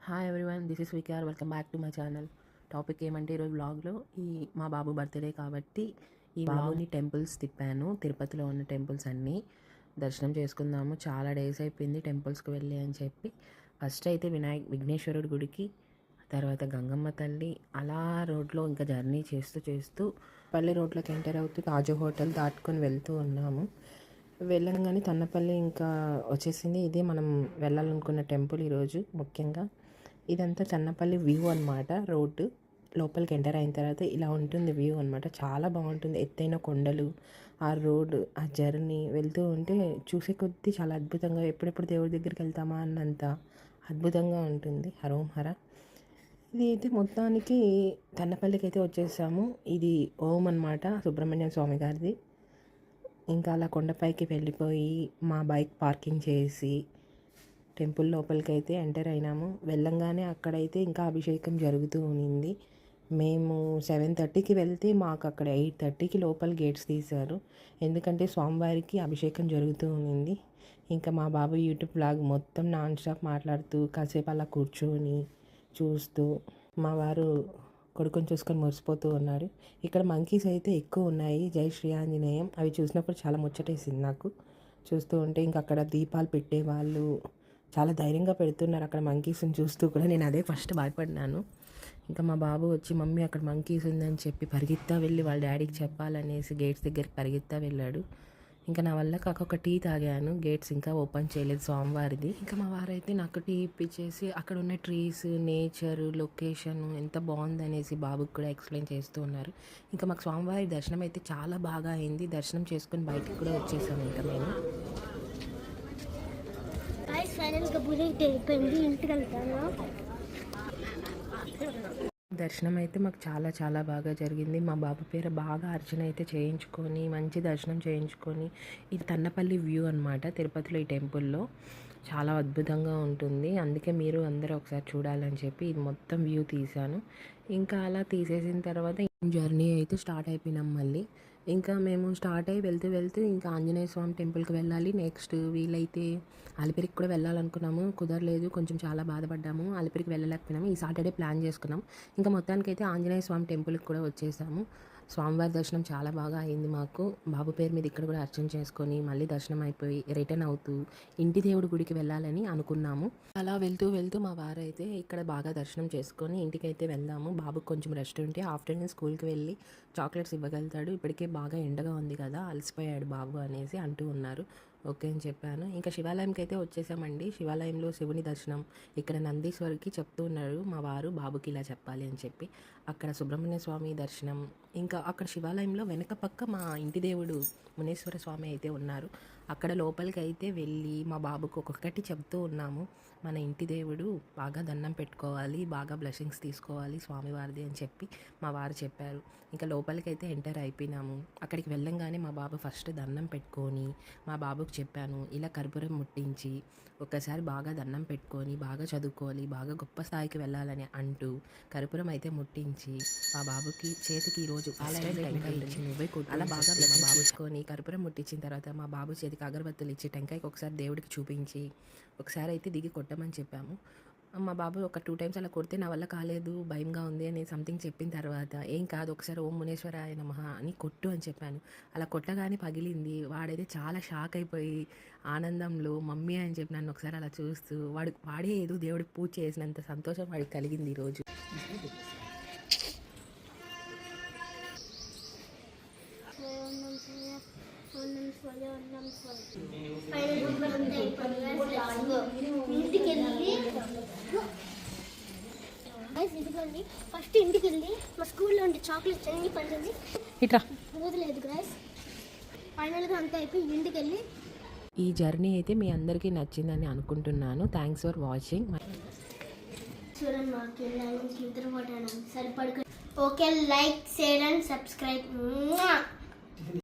Hi everyone, this is VKR. Welcome back to my channel. Topic ఏమంటే ఈరోజు వ్లాగ్లో మా బాబు బర్త్డే కాబట్టి ఈ బాబుని టెంపుల్స్ తిప్పాను. తిరుపతిలో ఉన్న టెంపుల్స్ అన్నీ దర్శనం చేసుకుందాము, చాలా డేస్ అయిపోయింది టెంపుల్స్కి వెళ్ళి అని చెప్పి. ఫస్ట్ అయితే విఘ్నేశ్వరుడి గుడికి, తర్వాత గంగమ్మ తల్లి, అలా రోడ్లో ఇంకా జర్నీ చేస్తూ పల్లి రోడ్లోకి ఎంటర్ అవుతూ తాజు హోటల్ దాటుకొని వెళ్తూ ఉన్నాము. వెళ్ళంగానే తన్నపల్లి ఇంకా వచ్చేసింది. ఇదే మనం వెళ్ళాలనుకున్న టెంపుల్ ఈరోజు ముఖ్యంగా. ఇదంతా చన్నపల్లి వ్యూ అనమాట. రోడ్డు లోపలికి ఎంటర్ అయిన తర్వాత ఇలా ఉంటుంది వ్యూ అనమాట. చాలా బాగుంటుంది. ఎత్తైన కొండలు, ఆ రోడ్, ఆ జర్నీ వెళ్తూ ఉంటే చూసే కొద్దీ చాలా అద్భుతంగా, ఎప్పుడెప్పుడు దేవుడి దగ్గరికి వెళ్తామా అన్నంత అద్భుతంగా ఉంటుంది. హరోం హర. ఇది అయితే మొత్తానికి తన్నపల్లికి అయితే వచ్చేసాము. ఇది ఓం అనమాట, సుబ్రహ్మణ్య స్వామి గారిది. ఇంకా అలా కొండపైకి వెళ్ళిపోయి మా బైక్ పార్కింగ్ చేసి టెంపుల్ లోపలికి అయితే ఎంటర్ అయినాము. వెళ్ళంగానే అక్కడైతే ఇంకా అభిషేకం జరుగుతూ ఉన్నింది. మేము 7:30కి వెళ్తే మాకు అక్కడ 8:30కి లోపల గేట్స్ తీశారు. ఎందుకంటే స్వామివారికి అభిషేకం జరుగుతూ ఉన్నింది. ఇంకా మా బాబు యూట్యూబ్ బ్లాగ్ మొత్తం నాన్ స్టాప్ మాట్లాడుతూ కాసేపు అలా కూర్చొని చూస్తూ మా వారు కొడుకుని చూసుకొని మురిసిపోతూ ఉన్నాడు. ఇక్కడ మంకీస్ అయితే ఎక్కువ ఉన్నాయి. జై శ్రీ ఆంజనేయం. అవి చూసినప్పుడు చాలా ముచ్చటేసింది నాకు. చూస్తూ ఉంటే ఇంక అక్కడ దీపాలు పెట్టేవాళ్ళు చాలా ధైర్యంగా పెడుతున్నారు అక్కడ మంకీస్ని చూస్తూ కూడా. నేను అదే ఫస్ట్ భయపడినాను. ఇంకా మా బాబు వచ్చి మమ్మీ అక్కడ మంకీస్ ఉందని చెప్పి పరిగెత్తా వెళ్ళి వాళ్ళ డాడీకి చెప్పాలనేసి గేట్స్ దగ్గరికి పరిగెత్తా వెళ్ళాడు. ఇంకా నా వల్ల కాక ఒక టీ తాగాను. గేట్స్ ఇంకా ఓపెన్ చేయలేదు స్వామివారిది. ఇంకా మా వారైతే నాకు టీ ఇప్పించేసి అక్కడ ఉన్న ట్రీస్, నేచర్, లొకేషన్ ఎంత బాగుంది అనేసి బాబుకి కూడా ఎక్స్ప్లెయిన్ చేస్తూ ఉన్నారు. ఇంకా మాకు స్వామివారి దర్శనం అయితే చాలా బాగా అయింది. దర్శనం చేసుకుని బయటికి కూడా వచ్చేసాము ఇంకా మేము. దర్శనం అయితే మాకు చాలా బాగా జరిగింది. మా బాబు పేరు బాగా అర్చన అయితే చేయించుకొని మంచి దర్శనం చేయించుకొని, ఇది తన్నపల్లి వ్యూ అనమాట. తిరుపతిలో ఈ టెంపుల్లో చాలా అద్భుతంగా ఉంటుంది. అందుకే మీరు అందరూ ఒకసారి చూడాలని చెప్పి ఇది మొత్తం వ్యూ తీశాను. ఇంకా అలా తీసేసిన తర్వాత జర్నీ అయితే స్టార్ట్ అయిపోయినాం మళ్ళీ. ఇంకా మేము స్టార్ట్ అయ్యి వెళ్తూ ఇంకా ఆంజనేయ స్వామి టెంపుల్కి వెళ్ళాలి. నెక్స్ట్ వీలైతే అలిపిరికి కూడా వెళ్ళాలనుకున్నాము, కుదరలేదు. కొంచెం చాలా బాధపడ్డాము, అలిపిరికి వెళ్ళలేకపోయినాము. ఈ సాటర్డే ప్లాన్ చేసుకున్నాం. ఇంకా మొత్తానికైతే ఆంజనేయ స్వామి టెంపుల్కి కూడా వచ్చేసాము. స్వామివారి దర్శనం చాలా బాగా అయింది మాకు. బాబు పేరు మీద ఇక్కడ కూడా అర్చన చేసుకొని మళ్ళీ దర్శనం అయిపోయి రిటర్న్ అవుతూ ఇంటి దేవుడి గుడికి వెళ్ళాలని అనుకున్నాము. అలా వెళ్తూ మా వారైతే ఇక్కడ బాగా దర్శనం చేసుకొని ఇంటికైతే వెళ్దాము, బాబుకి కొంచెం రెస్ట్ ఉంటే ఆఫ్టర్నూన్ స్కూల్కి వెళ్ళి చాక్లెట్స్ ఇవ్వగలుగుతాడు, ఇప్పటికే బాగా ఎండగా ఉంది కదా, అలసిపోయాడు బాబు అనేసి అంటూ ఉన్నారు. ఓకే అని చెప్పాను. ఇంకా శివాలయంకి అయితే వచ్చేసామండి. శివాలయంలో శివుని దర్శనం, ఇక్కడ నందీశ్వరికి చెప్తూ ఉన్నారు మా వారు బాబుకి ఇలా చెప్పాలి అని చెప్పి. అక్కడ సుబ్రహ్మణ్య స్వామి దర్శనం, ఇంకా అక్కడ శివాలయంలో వెనక పక్క మా ఇంటి దేవుడు మునేశ్వర స్వామి అయితే ఉన్నారు. అక్కడ లోపలికి అయితే వెళ్ళి మా బాబుకు ఒక్కొక్కటి చెప్తూ ఉన్నాము. మన ఇంటి దేవుడు బాగా దండం పెట్టుకోవాలి, బాగా బ్లెస్సింగ్స్ తీసుకోవాలి స్వామివారిది అని చెప్పి మా వారు చెప్పారు. ఇంకా లోపలికి అయితే ఎంటర్ అయిపోయినాము. అక్కడికి వెళ్ళంగానే మా బాబు ఫస్ట్ దండం పెట్టుకొని మా బాబుకి చెప్పాను, ఇలా కర్పూరం ముట్టించి ఒక్కసారి బాగా దండం పెట్టుకొని బాగా చదువుకోవాలి, బాగా గొప్ప స్థాయికి వెళ్ళాలని అంటూ కర్పూరం అయితే ముట్టించి మా బాబుకి చేతికి ఈరోజు నువ్వే కొట్టు అలా బాగా మా బాబుకొని కర్పూరం ముట్టించిన తర్వాత మా బాబు చేతికి అగరబత్తులు ఇచ్చి టెంకాయకి ఒకసారి దేవుడికి చూపించి ఒకసారి అయితే దిగి కొట్టమని చెప్పాము. మా బాబు ఒక 2 times అలా కొడితే నా వల్ల కాలేదు, భయంగా ఉంది అని సంథింగ్ చెప్పిన తర్వాత ఏం కాదు ఒకసారి ఓం మునేశ్వరాయ నమః అని కొట్టు అని చెప్పాను. అలా కొట్టగానే పగిలింది. వాడైతే చాలా షాక్ అయిపోయి ఆనందంలో మమ్మీ అని చెప్పి నన్ను ఒకసారి అలా చూస్తూ వాడే ఏదో దేవుడికి పూజ చేసినంత సంతోషం వాడికి కలిగింది ఈరోజు. ఫస్ట్ ఇంటికి వెళ్ళి మా స్కూల్లో ఉండే చాక్లెట్స్ అన్ని పంచింది ఇట్లా పోదలేదు గ్రైస్. ఫైనల్గా అంతా అయిపోయి ఇంటికి వెళ్ళి ఈ జర్నీ అయితే మీ అందరికీ నచ్చిందని అనుకుంటున్నాను. Thanks for watching. చూడండి మాకు నిద్రపోతాను సరిపడుకో. Okay, like, share and subscribe.